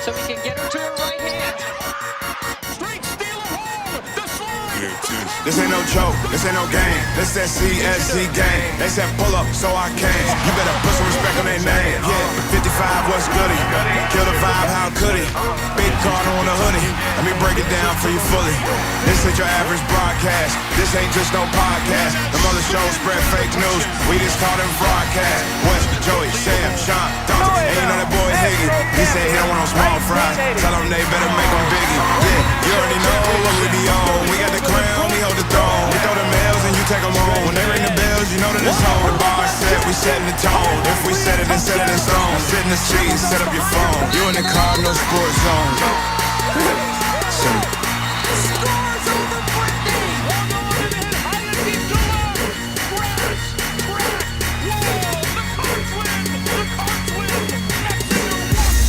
so he can get her to her right hand. Straight steal home. The slide. This ain't no joke, this ain't no game. This that CSC game. They said pull up, so I came. You better put some respect on their name. Yeah, 55, what's goody? Kill the vibe, how could he? Big card on the hoodie. Let me break it down for you fully. This ain't your average broadcast. This ain't just no podcast. The other shows spread fake news. We just call them broadcast. West, Joey, Sam, Sean, Dawson. And you know that boy Higgy. He said he don't want no small fries. Tell them they better make them biggie. Yeah, you already know what we be on. We got the crown, we hold the throne. We throw the mails and you take them home. When they ring the bells, you know that it's home. The bar set, we setting the tone. If we set it, then set it in stone. Sit in the street, set up your phone. You in the car, no sports zone. Scores over Brittany. On the line to hit high and deep to left. Crash. Whoa, the Cards win. The Cards win. Exeter walks.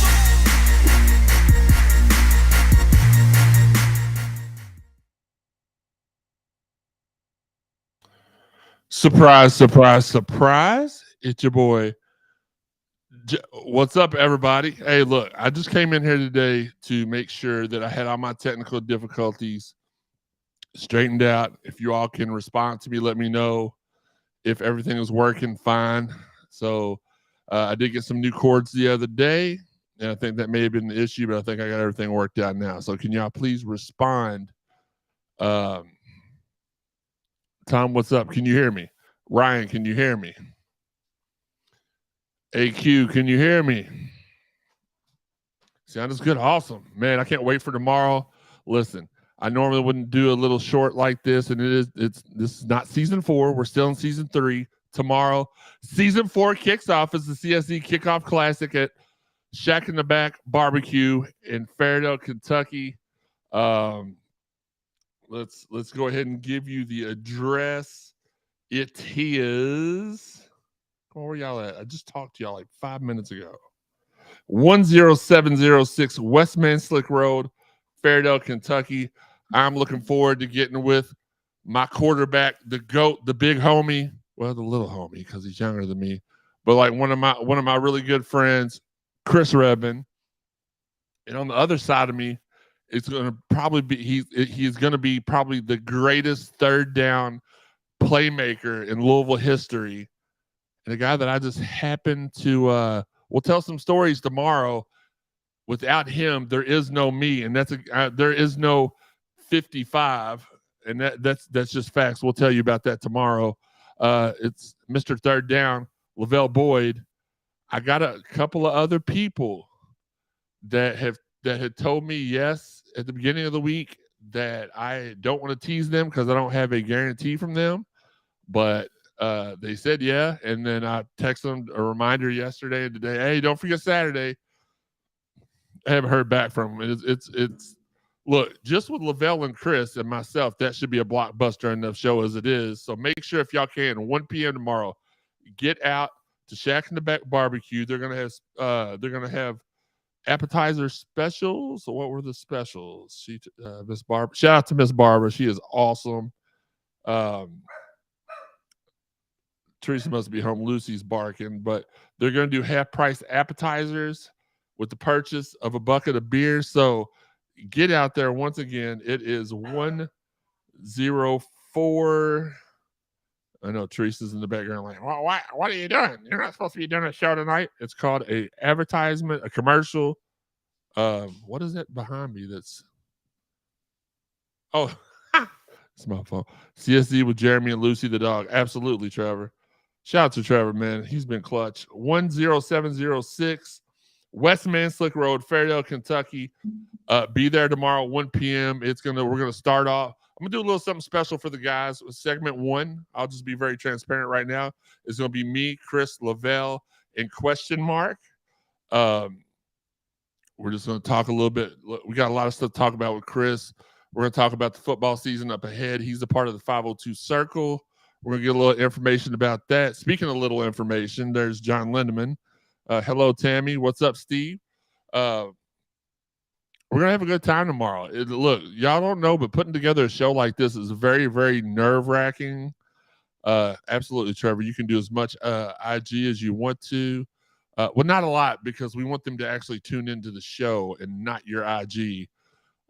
Surprise, surprise, surprise. It's your boy. What's up, everybody? Hey, look, I just came in here today to make sure that I had all my technical difficulties straightened out. If you all can respond to me, let me know if everything is working fine. So I did get some new cords the other day, and I think that may have been the issue, but I think I got everything worked out now. So can y'all please respond? Tom, what's up? Can you hear me? Ryan, can you hear me? AQ, can you hear me? Sounds good. Awesome. Man, I can't wait for tomorrow. Listen, I normally wouldn't do a little short like this, and this is not season 4. We're still in season 3. Tomorrow, season 4 kicks off as the CSE Kickoff Classic at Shack in the Back Barbecue in Fairdale, Kentucky. Let's go ahead and give you the address. It is, where y'all at? I just talked to y'all like 5 minutes ago. 10706 West Manslick Road, Fairdale, Kentucky. I'm looking forward to getting with my quarterback, the GOAT, the big homie. Well, the little homie because he's younger than me, but like one of my really good friends, Chris Redman. And on the other side of me, it's going to probably be he's going to be probably the greatest third down playmaker in Louisville history, and a guy that I just happened to we'll tell some stories tomorrow. Without him, there is no me, and there is no 55, and that's just facts. We'll tell you about that tomorrow. It's Mr. Third Down, Lavelle Boyd. I got a couple of other people that had told me yes at the beginning of the week that I don't want to tease them because I don't have a guarantee from them, but they said yeah, and then I texted them a reminder yesterday and today. Hey, don't forget Saturday. I haven't heard back from them. It's look, just with Lavelle and Chris and myself, that should be a blockbuster enough show as it is. So make sure if y'all can, 1 p.m. tomorrow, get out to Shack in the Back Barbecue. They're gonna have appetizer specials. So what were the specials? Miss Barbara. Shout out to Miss Barbara. She is awesome. Teresa must be home. Lucy's barking, but they're going to do half price appetizers with the purchase of a bucket of beer. So get out there. Once again, it is 104. I know Teresa's in the background like, well, what are you doing? You're not supposed to be doing a show tonight. It's called a advertisement, a commercial. What is that behind me? It's my fault. CSD with Jeremy and Lucy the dog. Absolutely, Trevor. Shout out to Trevor, man. He's been clutch. 10706 West Manslick Road, Fairdale, Kentucky. Be there tomorrow, 1 p.m. We're gonna start off. I'm gonna do a little something special for the guys. Segment 1, I'll just be very transparent right now. It's gonna be me, Chris, Lavelle, and Question Mark. We're just gonna talk a little bit. We got a lot of stuff to talk about with Chris. We're gonna talk about the football season up ahead. He's a part of the 502 Circle. We're going to get a little information about that. Speaking of little information, there's John Lindeman. Hello, Tammy. What's up, Steve? We're going to have a good time tomorrow. Look, y'all don't know, but putting together a show like this is very, very nerve-wracking. Absolutely, Trevor. You can do as much IG as you want to. Well, not a lot because we want them to actually tune into the show and not your IG.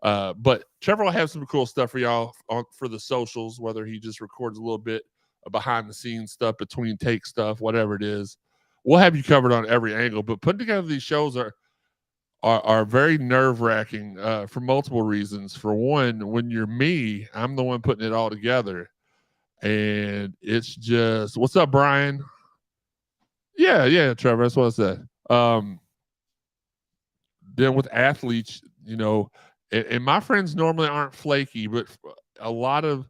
But Trevor will have some cool stuff for y'all for the socials, whether he just records a little bit of behind the scenes stuff, between take stuff, whatever it is. We'll have you covered on every angle. But putting together these shows are very nerve wracking for multiple reasons. For one, when you're me, I'm the one putting it all together. And it's just, what's up, Brian? Yeah, Trevor, that's what I said. Then with athletes, and my friends normally aren't flaky, but a lot of,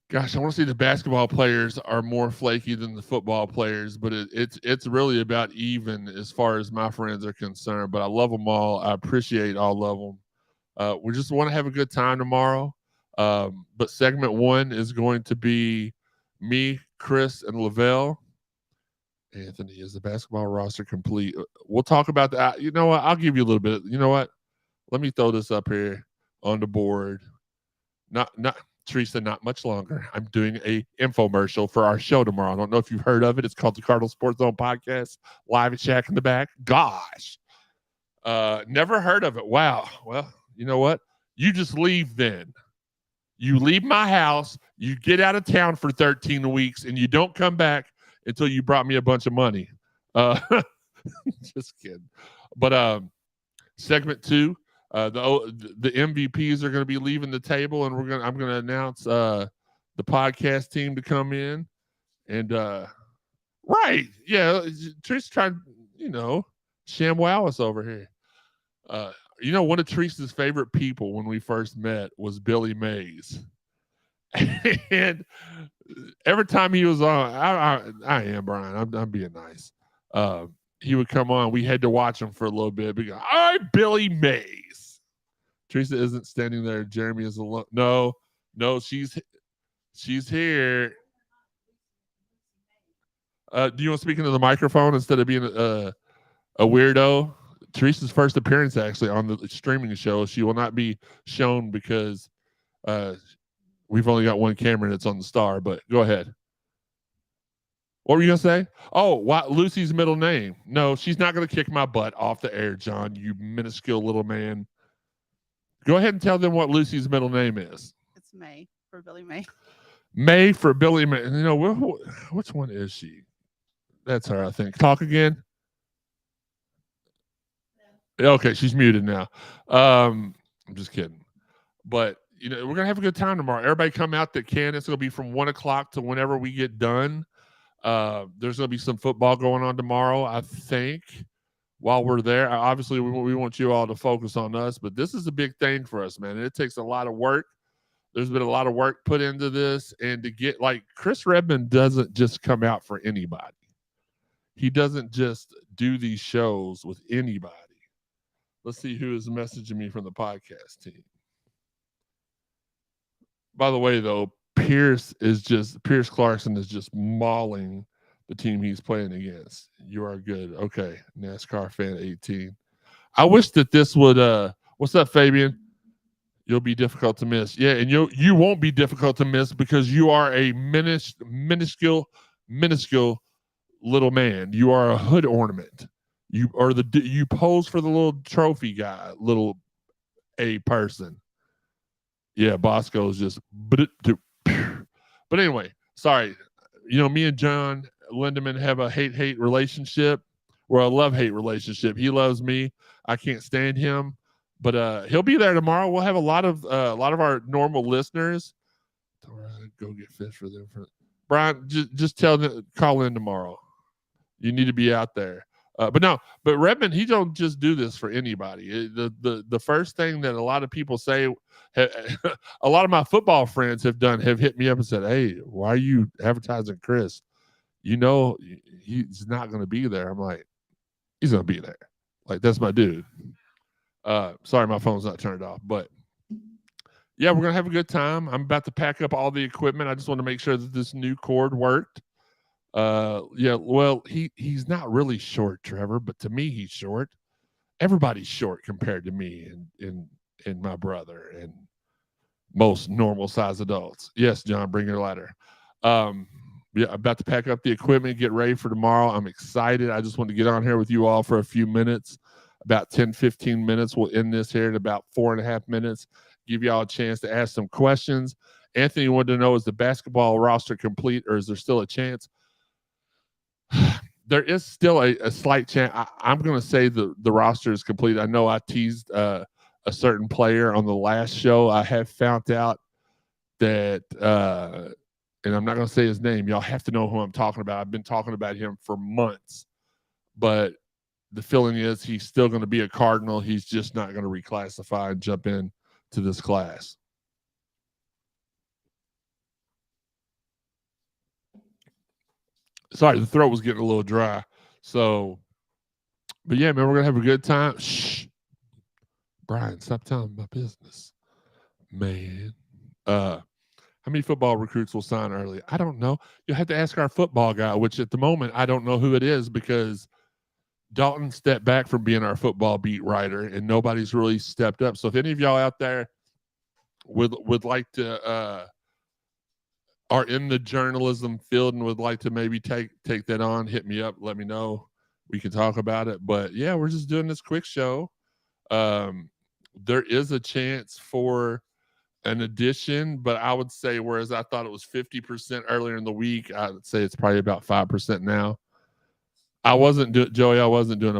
gosh, I want to say the basketball players are more flaky than the football players, but it's really about even as far as my friends are concerned. But I love them all. I appreciate all of them. We just want to have a good time tomorrow. But segment 1 is going to be me, Chris, and Lavelle. Anthony, is the basketball roster complete? We'll talk about that. You know what? I'll give you a little bit. You know what? Let me throw this up here on the board. Not Teresa, not much longer. I'm doing a infomercial for our show tomorrow. I don't know if you've heard of it. It's called the Cardinal Sports Zone Podcast, live at Shack in the Back. Gosh. Never heard of it. Wow. Well, you know what? You just leave then. You leave my house, you get out of town for 13 weeks, and you don't come back until you brought me a bunch of money. Just kidding. But segment 2, the MVPs are going to be leaving the table, and I'm going to announce the podcast team to come in. And right, yeah, Trish trying, ShamWow us over here. One of Teresa's favorite people when we first met was Billy Mays. And every time he was on, I am Brian. I'm being nice. He would come on. We had to watch him for a little bit. Because I'm Billy Mays. Teresa isn't standing there. Jeremy is alone. No, she's here. Do you want to speak into the microphone instead of being a weirdo? Teresa's first appearance actually on the streaming show. She will not be shown because we've only got one camera and it's on the star, but go ahead. What were you going to say? Oh, what? Lucy's middle name. No, she's not going to kick my butt off the air, John, you minuscule little man. Go ahead and tell them what Lucy's middle name is. It's May for Billy May. May for Billy May. Which one is she? That's her, I think. Talk again. Okay, she's muted now. I'm just kidding. But we're gonna have a good time tomorrow. Everybody come out that can. It's gonna be from 1:00 to whenever we get done. There's gonna be some football going on tomorrow, I think. While we're there, obviously we want you all to focus on us, but this is a big thing for us, man. It takes a lot of work. There's been a lot of work put into this, and to get Chris Redmond doesn't just come out for anybody. He doesn't just do these shows with anybody. Let's see who is messaging me from the podcast team. By the way, though, Pierce Clarkson is just mauling the team he's playing against. You are good. Okay. NASCAR fan 18. I wish that this would what's up, Fabian? You'll be difficult to miss. Yeah, and you won't be difficult to miss because you are a minuscule little man. You are a hood ornament. You pose for the little trophy guy, little A person. Yeah, Bosco's just. But anyway, sorry. Me and John Lindemann have a hate relationship, or a love-hate relationship. He loves me. I can't stand him, but he'll be there tomorrow. We'll have a lot of our normal listeners. Go get fish for them. Brian, just tell them, call in tomorrow. You need to be out there. But Redmond, he don't just do this for anybody. The first thing that a lot of people say, a lot of my football friends have hit me up and said, "Hey, why are you advertising Chris? He's not going to be there." I'm like, he's going to be there. That's my dude. Sorry, my phone's not turned off, but yeah, we're going to have a good time. I'm about to pack up all the equipment. I just want to make sure that this new cord worked. Well, he's not really short, Trevor, but to me he's short. Everybody's short compared to me and my brother and most normal size adults. Yes, John, bring your ladder. yeah, about to pack up the equipment, get ready for tomorrow. I'm excited. I just want to get on here with you all for a few minutes, about 10, 15 minutes. We'll end this here in about 4.5 minutes. Give y'all a chance to ask some questions. Anthony wanted to know, is the basketball roster complete or is there still a chance? There is still a slight chance. I'm going to say the roster is complete. I know I teased a certain player on the last show. I have found out that, and I'm not going to say his name. Y'all have to know who I'm talking about. I've been talking about him for months, but the feeling is he's still going to be a Cardinal. He's just not going to reclassify and jump in to this class. Sorry, the throat was getting a little dry. So, but yeah, man, we're going to have a good time. Shh. Brian, stop telling my business. Man. How many football recruits will sign early? I don't know. You'll have to ask our football guy, which at the moment, I don't know who it is because Dalton stepped back from being our football beat writer and nobody's really stepped up. So if any of y'all out there would like to are in the journalism field and would like to maybe take that on, hit me up, let me know. We can talk about it. But yeah, we're just doing this quick show. There is a chance for an addition, but I would say, whereas I thought it was 50% earlier in the week, I would say it's probably about 5% now. I wasn't doing a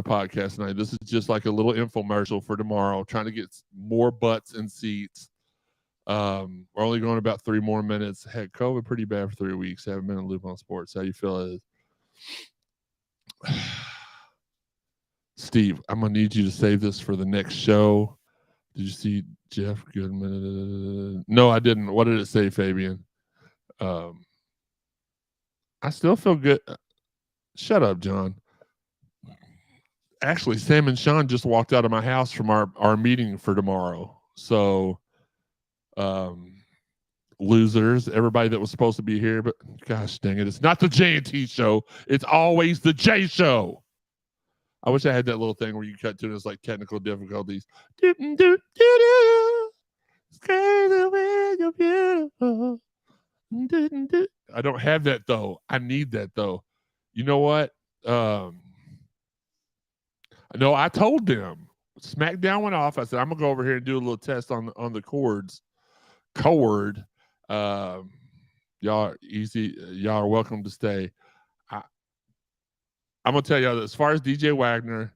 podcast tonight. This is just like a little infomercial for tomorrow, trying to get more butts and seats. We're only going about 3 more minutes. Heck, COVID pretty bad for 3 weeks. Haven't been in a loop on sports. How you feel? Steve, I'm gonna need you to save this for the next show. Did you see Jeff Goodman? No, I didn't. What did it say, Fabian? I still feel good. Shut up, John. Actually, Sam and Sean just walked out of my house from our meeting for tomorrow. So, losers, everybody that was supposed to be here, but gosh dang it, it's not the J&T show. It's always the J show. I wish I had that little thing where you cut to it. It's like technical difficulties. I don't have that though. I need that though. You know what? No, I told them. SmackDown went off. I said, I'm gonna go over here and do a little test on the chords. Chord. Y'all are easy. Y'all are welcome to stay. I'm gonna tell y'all that as far as DJ Wagner,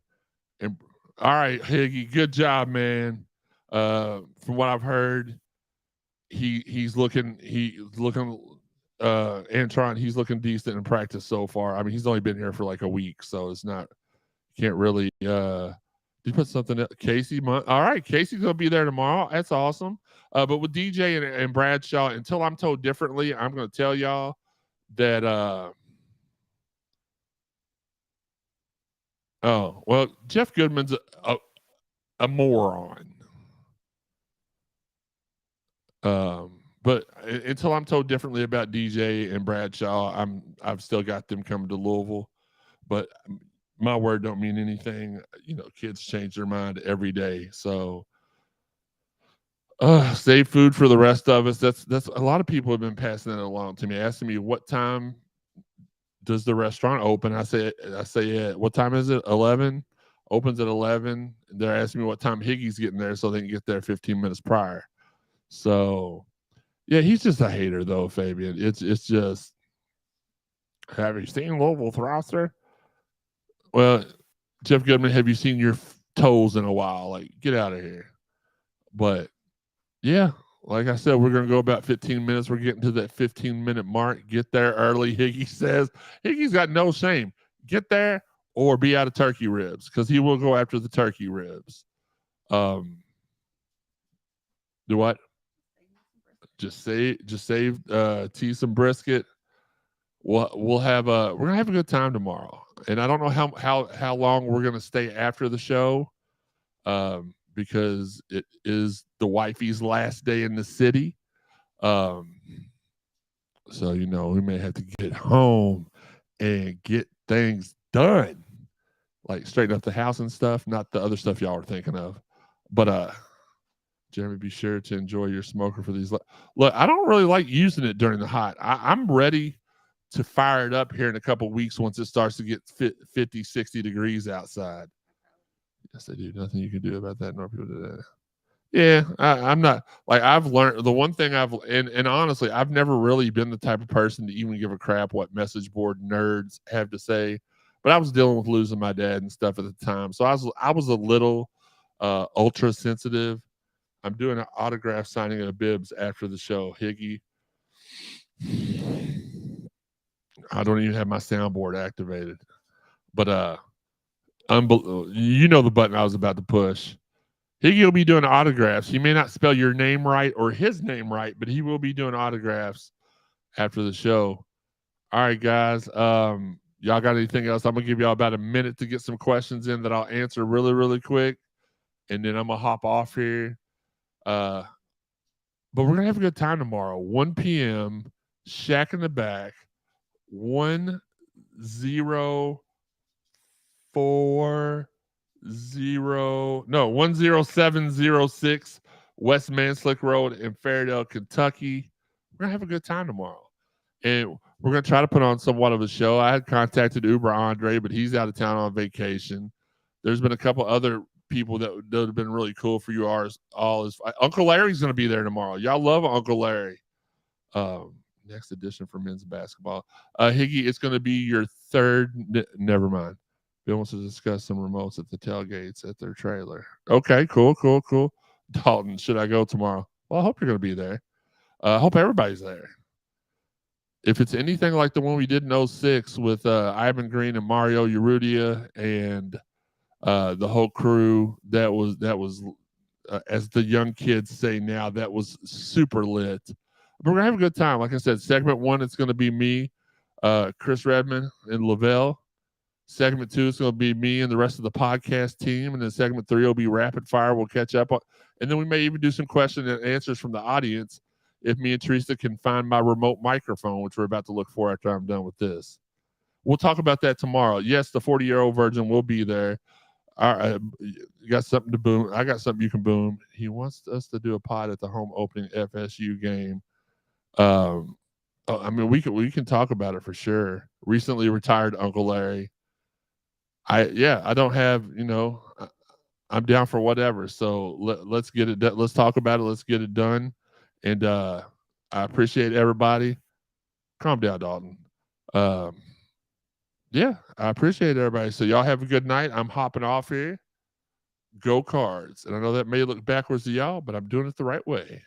and all right, Higgy, good job, man. From what I've heard, he's looking Antron, he's looking decent in practice so far. I mean, he's only been here for like a week, so it's not, can't really did you put something else? Casey, all right, Casey's gonna be there tomorrow. That's awesome. But with DJ and Bradshaw, until I'm told differently, I'm gonna tell y'all that oh, well, Jeff Goodman's a moron. But until I'm told differently about DJ and Bradshaw, I've still got them coming to Louisville. But my word don't mean anything. You know, kids change their mind every day. So save food for the rest of us. That's a lot of people have been passing that along to me, asking me what time does the restaurant open? I say what time is it? 11. Opens at 11. They're asking me what time Higgy's getting there so they can get there 15 minutes prior. So yeah, he's just a hater though, Fabian. It's just, have you seen Louisville's roster? Well, Jeff Goodman, have you seen your toes in a while? Like, get out of here. But yeah, like I said, we're going to go about 15 minutes. We're getting to that 15-minute mark. Get there early, Higgy says. Higgy's got no shame. Get there or be out of turkey ribs, because he will go after the turkey ribs. Do what? Just save tea some brisket. We're gonna have a good time tomorrow. And I don't know how long we're gonna stay after the show. Because it is the wifey's last day in the city. So, you know, we may have to get home and get things done. Like straighten up the house and stuff, not the other stuff y'all are thinking of. But Jeremy, be sure to enjoy your smoker for these. Look, I don't really like using it during the hot. I'm ready to fire it up here in a couple weeks once it starts to get 50, 60 degrees outside. Yes, I do. Nothing you can do about that. Nor people do that. Yeah, I'm not like I've learned the one thing and honestly, I've never really been the type of person to even give a crap what message board nerds have to say. But I was dealing with losing my dad and stuff at the time, so I was a little ultra sensitive. I'm doing an autograph signing of Bibbs after the show. Higgy, I don't even have my soundboard activated, but you know the button I was about to push. Higgy will be doing autographs. He may not spell your name right or his name right, but he will be doing autographs after the show. All right, guys. Y'all got anything else? I'm gonna give y'all about a minute to get some questions in that I'll answer really, really quick, and then I'm gonna hop off here. But we're gonna have a good time tomorrow. 1 p.m. Shack in the back. 10706 West Manslick Road in Fairdale, Kentucky. We're gonna have a good time tomorrow, and we're gonna try to put on somewhat of a show. I had contacted Uber Andre, but he's out of town on vacation. There's been a couple other people that have been really cool for you all. Uncle Larry's gonna be there tomorrow. Y'all love Uncle Larry. Next edition for men's basketball. Higgy, it's going to be your third. Never mind. Bill wants to discuss some remotes at the tailgates at their trailer. Okay, cool. Dalton, should I go tomorrow? Well, I hope you're going to be there. I hope everybody's there. If it's anything like the one we did in 06 with Ivan Green and Mario Urrutia and the whole crew, that was as the young kids say now, that was super lit. But we're gonna have a good time. Like I said, segment 1, it's gonna be me, Chris Redmond, and Lavelle. Segment 2 is gonna be me and the rest of the podcast team, and then segment 3 will be rapid fire. We'll catch up, and then we may even do some question and answers from the audience if me and Teresa can find my remote microphone, which we're about to look for after I'm done with this. We'll talk about that tomorrow. Yes, the 40-year-old virgin will be there. All right, you got something to boom. I got something you can boom. He wants us to do a pod at the home opening FSU game. I mean, we can talk about it for sure. Recently retired Uncle Larry. I don't have, I'm down for whatever. So let's get it done. Let's talk about it. Let's get it done. And I appreciate everybody. Calm down, Dalton. Yeah, I appreciate everybody. So y'all have a good night. I'm hopping off here. Go Cards. And I know that may look backwards to y'all, but I'm doing it the right way.